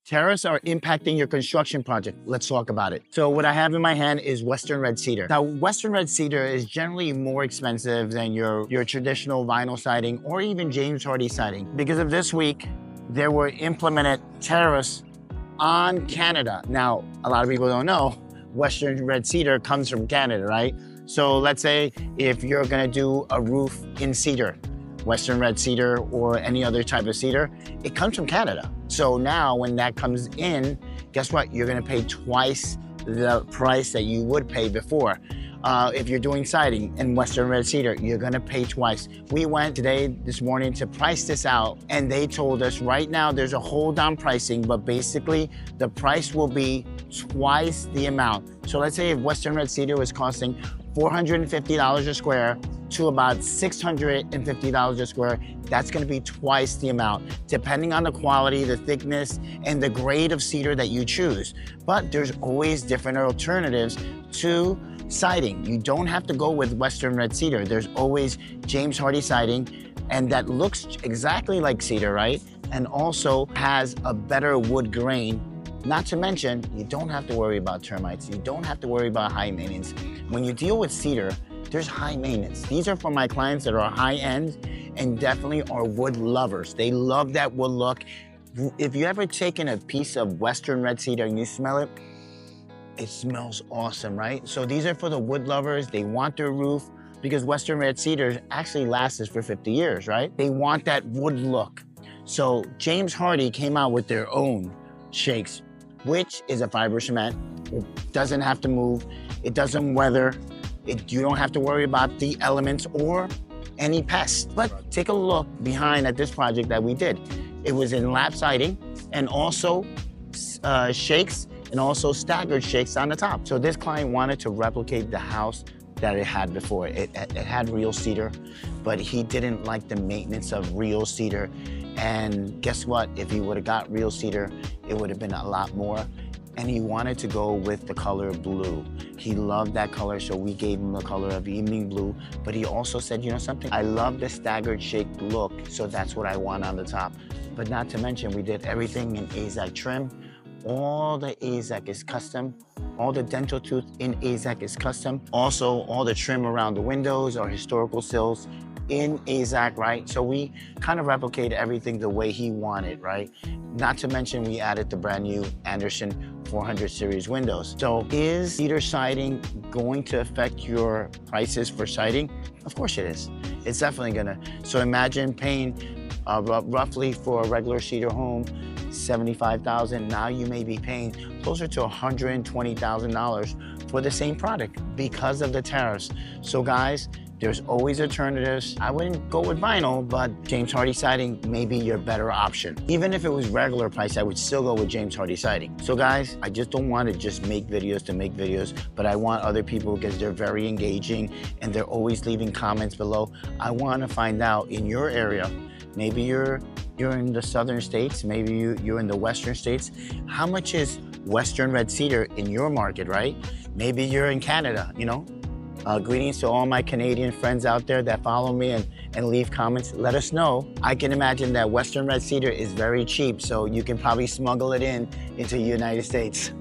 Tariffs are impacting your construction project. Let's talk about it. So what I have in my hand is Western red cedar. Now, Western red cedar is generally more expensive than your traditional vinyl siding or even James Hardie siding. Because of this week, there were implemented tariffs on Canada. Now, a lot of people don't know, Western red cedar comes from Canada, right? So let's say if you're gonna do a roof in cedar, Western red cedar or any other type of cedar, it comes from Canada. So now when that comes in, guess what? You're gonna pay twice the price that you would pay before. If you're doing siding in Western red cedar, you're gonna pay twice. We went this morning to price this out, and they told us right now there's a hold on pricing, but basically the price will be twice the amount. So let's say if Western red cedar was costing $450 a square to about $650 a square, that's gonna be twice the amount, depending on the quality, the thickness, and the grade of cedar that you choose. But there's always different alternatives to siding. You don't have to go with Western red cedar. There's always James Hardie siding, and that looks exactly like cedar, right? And also has a better wood grain. Not to mention, you don't have to worry about termites. You don't have to worry about high maintenance. When you deal with cedar, there's high maintenance. These are for my clients that are high end and definitely are wood lovers. They love that wood look. If you ever taken a piece of Western red cedar and you smell it, it smells awesome, right? So these are for the wood lovers. They want their roof, because Western red cedar actually lasts for 50 years, right? They want that wood look. So James Hardie came out with their own shakes, which is a fiber cement. It doesn't have to move. It doesn't weather. You don't have to worry about the elements or any pests. But take a look behind at this project that we did. It was in lap siding and also shakes and also staggered shakes on the top. So this client wanted to replicate the house that it had before. It had real cedar, but he didn't like the maintenance of real cedar. And guess what? If he would have got real cedar, it would have been a lot more. And he wanted to go with the color blue. He loved that color, so we gave him the color of evening blue. But he also said, you know something? I love the staggered shaped look, so that's what I want on the top. But not to mention, we did everything in AZEK trim. All the AZEK is custom. All the dental tooth in AZEK is custom. Also, all the trim around the windows are historical sills in AZEK, right? So we kind of replicate everything the way he wanted, right? Not to mention, we added the brand new Anderson 400 series windows. So is cedar siding going to affect your prices for siding? Of course it is. It's definitely gonna. So imagine paying roughly for a regular cedar home, $75,000. Now you may be paying closer to $120,000 for the same product because of the tariffs. So guys, there's always alternatives. I wouldn't go with vinyl, but James Hardie siding may be your better option. Even if it was regular price, I would still go with James Hardie siding. So guys, I just don't want to just make videos to make videos, but I want other people, because they're very engaging and they're always leaving comments below. I want to find out in your area, maybe you're in the southern states, maybe you're in the western states, how much is Western red cedar in your market, right? Maybe you're in Canada, you know? Greetings to all my Canadian friends out there that follow me and leave comments. Let us know. I can imagine that Western red cedar is very cheap, so you can probably smuggle it into the United States.